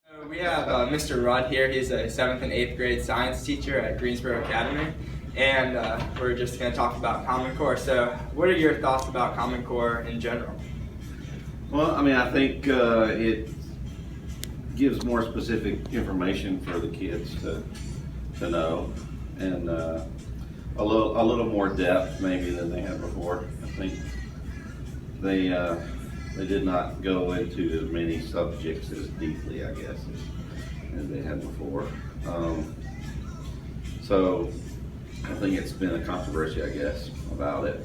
We have Mr. Rudd here. He's a 7th and 8th grade science teacher at Greensboro Academy, and we're just going to talk about Common Core. So what are your thoughts about Common Core in general? Well, I mean, I think it gives more specific information for the kids to know, and a little more depth maybe than they had before. I think they did not go into as many subjects as deeply, I guess, as they had before. So I think it's been a controversy, I guess, about it.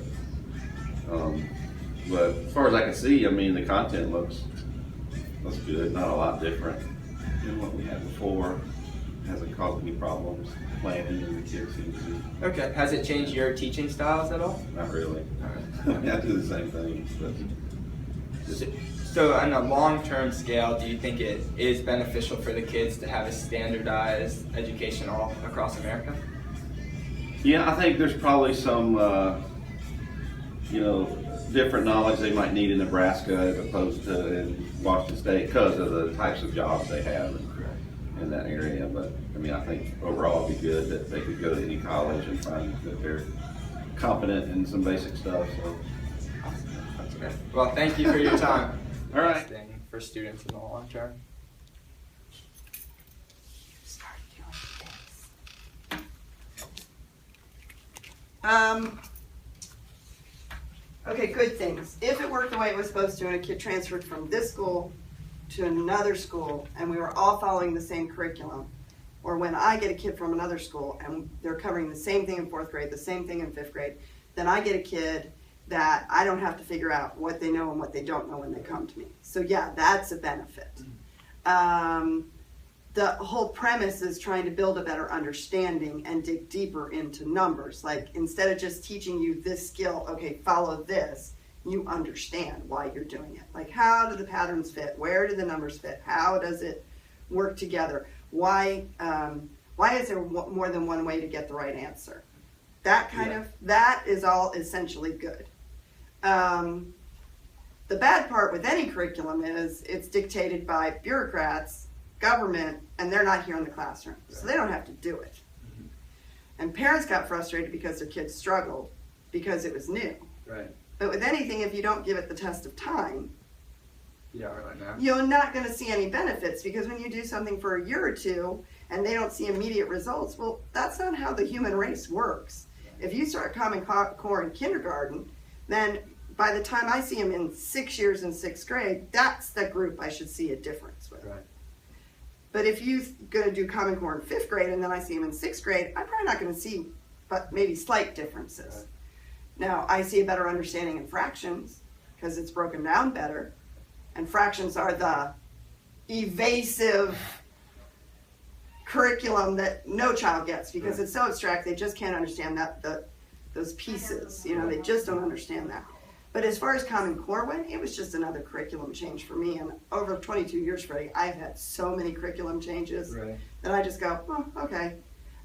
But as far as I can see, I mean, the content looks good, not a lot different than what we had before. It hasn't caused any problems planning, and the kids seem to. Okay. Has it changed your teaching styles at all? Not really. All right. I mean, I do the same thing. But So on a long-term scale, do you think it is beneficial for the kids to have a standardized education all across America? yeah, I think there's probably some, different knowledge they might need in Nebraska as opposed to in Washington State because of the types of jobs they have in that area. But I mean, I think overall it'd be good that they could go to any college and find that they're competent in some basic stuff. So. That's great. Well, thank you for your time. All right. Thing for students in the long term. Okay, good things. If it worked the way it was supposed to and a kid transferred from this school to another school and we were all following the same curriculum, or when I get a kid from another school and they're covering the same thing in 4th grade, the same thing in 5th grade, then I get a kid that I don't have to figure out what they know and what they don't know when they come to me. So yeah, that's a benefit. The whole premise is trying to build a better understanding and dig deeper into numbers. Like instead of just teaching you this skill, okay, follow this, you understand why you're doing it. Like how do the patterns fit? Where do the numbers fit? How does it work together? Why is there more than one way to get the right answer? That that is all essentially good. The bad part with any curriculum is it's dictated by bureaucrats, government, and they're not here in the classroom, so they don't have to do it. And parents got frustrated because their kids struggled because it was new. Right. But with anything, if you don't give it the test of time, Yeah, right now. you're not going to see any benefits, because when you do something for a year or two and they don't see immediate results, well, that's not how the human race works. If you start Common Core in kindergarten, then by the time I see them in 6 years in 6th grade, that's the group I should see a difference with. Right. But if you're going to do Common Core in 5th grade and then I see them in 6th grade, I'm probably not going to see but maybe slight differences. Right. Now, I see a better understanding in fractions because it's broken down better. And fractions are the evasive curriculum that no child gets because it's so abstract they just can't understand those pieces. They just don't understand that. But as far as Common Core went, it was just another curriculum change for me. And over 22 years, Freddie, I've had so many curriculum changes that I just go, oh, okay.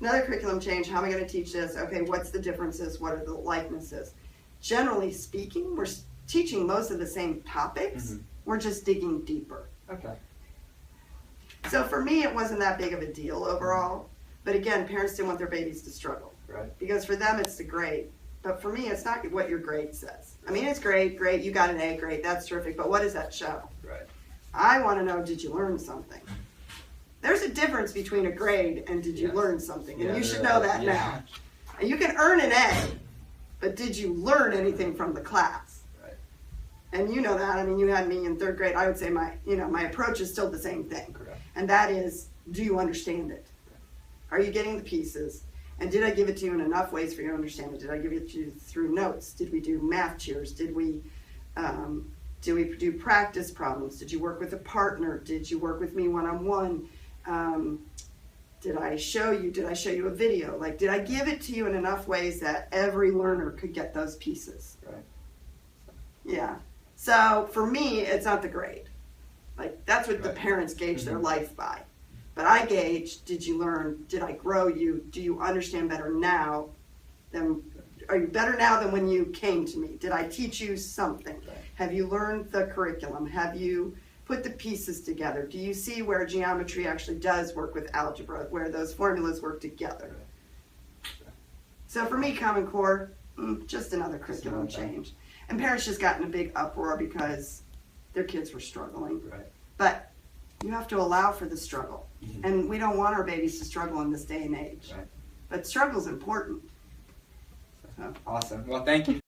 Another curriculum change, how am I going to teach this? Okay, what's the differences? What are the likenesses? Generally speaking, we're teaching most of the same topics. We're just digging deeper. Okay. So for me, it wasn't that big of a deal overall. But again, parents didn't want their babies to struggle. Right. Because for them, it's the grade. But for me, it's not what your grade says. I mean, it's great, you got an A, great, that's terrific, but what does that show? Right. I want to know, did you learn something? There's a difference between a grade and did you learn something, and you should know that now. And you can earn an A, but did you learn anything from the class? Right. And you know that. I mean, you had me in 3rd grade. I would say my approach is still the same thing. Correct. And that is, do you understand it? Are you getting the pieces? And did I give it to you in enough ways for you to understand it? Did I give it to you through notes? Did we do math cheers? Did we do practice problems? Did you work with a partner? Did you work with me one-on-one? Did I show you a video? Like, did I give it to you in enough ways that every learner could get those pieces? Right. Yeah. So for me, it's not the grade. Like, that's what the parents gauge their life by. But I gauge, did you learn, did I grow you, do you understand better now are you better now than when you came to me? Did I teach you something? Have you learned the curriculum? Have you put the pieces together. Do you see where geometry actually does work with algebra, where those formulas work together? So for me, Common Core, just another curriculum change. And parents just got in a big uproar because their kids were struggling. Right. But you have to allow for the struggle. Mhm. And we don't want our babies to struggle in this day and age. Right. But struggle's important. So. Awesome. Well, thank you.